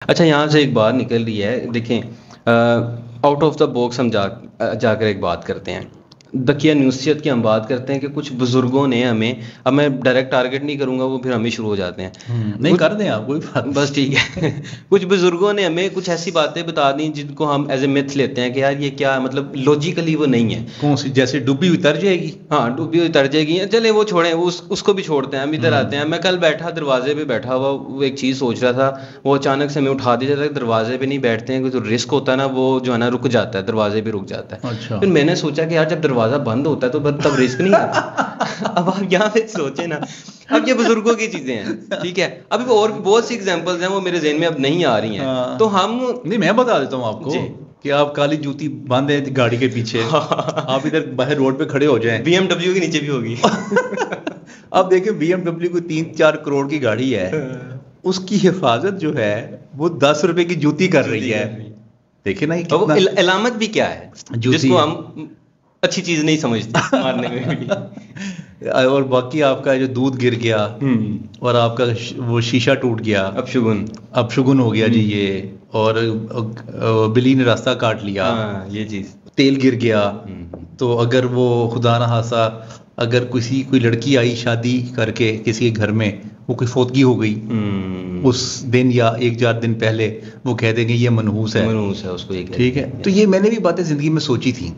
अच्छा, यहाँ से एक बात निकल रही है, देखें, आउट ऑफ द बॉक्स हम जाकर एक बात करते हैं। दकिया न्यूसियत की हम बात करते हैं कि कुछ बुजुर्गों ने हमें, अब मैं डायरेक्ट टारगेट नहीं करूंगा, वो फिर हमें शुरू हो जाते हैं। नहीं कुछ कर दें आप, कोई बात बस ठीक है। कुछ बुजुर्गों ने हमें कुछ ऐसी बातें बता दी जिनको हम एज ए मिथ लेते हैं कि यार ये क्या, मतलब लॉजिकली वो नहीं है। कौन सी? जैसे डूबी हुई तर जाएगी। हाँ, डूबी हुई तर जाएगी। चले वो छोड़ें, उसको भी छोड़ते हैं, हम इधर आते हैं। मैं कल बैठा दरवाजे पे बैठा हुआ, वो एक चीज़ सोच रहा था, वो अचानक से मैं उठा दिया जाता है। दरवाजे पे नहीं बैठते हैं, कोई तो रिस्क होता है ना, वो जो है ना रुक जाता है, दरवाजे पे रुक जाता है। अच्छा। फिर मैंने सोचा कि यार जब दरवाज़ा बंद होता है तो तब रिस्क नहीं आता। अब आप यहाँ पे सोचे ना, अब ये बुजुर्गों की चीज़ें हैं, ठीक है। अभी और भी बहुत सी एग्जाम्पल्स हैं, वो मेरे जहन में अब नहीं आ रही हैं। हाँ। तो हम नहीं, मैं बता देता हूँ आपको जी। कि आप काली जूती बांधे गाड़ी के पीछे, आप इधर बाहर रोड पे खड़े हो जाएं। BMW के नीचे भी होगी। अब देखिए, BMW कोई 3-4 करोड़ की गाड़ी है, उसकी हिफाजत जो है वो 10 रुपए की जूती कर रही है। देखिए ना, ये और वो कितना इलामत भी क्या है जूती जिसको है। हम अच्छी चीज नहीं समझते मारने में भी। और बाकी आपका जो दूध गिर गया और आपका वो शीशा टूट गया, अब शुगुन हो गया जी ये, और बिल्ली ने रास्ता काट लिया, हाँ, ये चीज, तेल गिर गया। तो अगर वो खुदा ना खासा, अगर कोई लड़की आई शादी करके किसी के घर में, वो कोई फौतगी हो गई उस दिन या 1-4 दिन पहले, वो कह देंगे ये मनहूस है उसको ये ठीक है। तो ये मैंने भी बातें जिंदगी में सोची थी,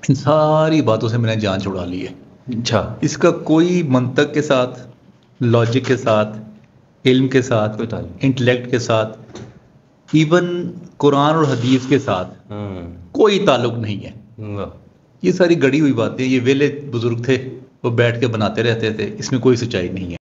इन सारी बातों से मैंने जान छुड़ा ली है। अच्छा, इसका कोई मंतक के साथ, लॉजिक के साथ, इल्म के साथ, कोई ताल्लुक, इंटेलेक्ट के साथ, इवन कुरान और हदीस के साथ कोई ताल्लुक नहीं है। ये सारी गढ़ी हुई बातें, ये वेले बुजुर्ग थे, वो बैठ के बनाते रहते थे, इसमें कोई सच्चाई नहीं है।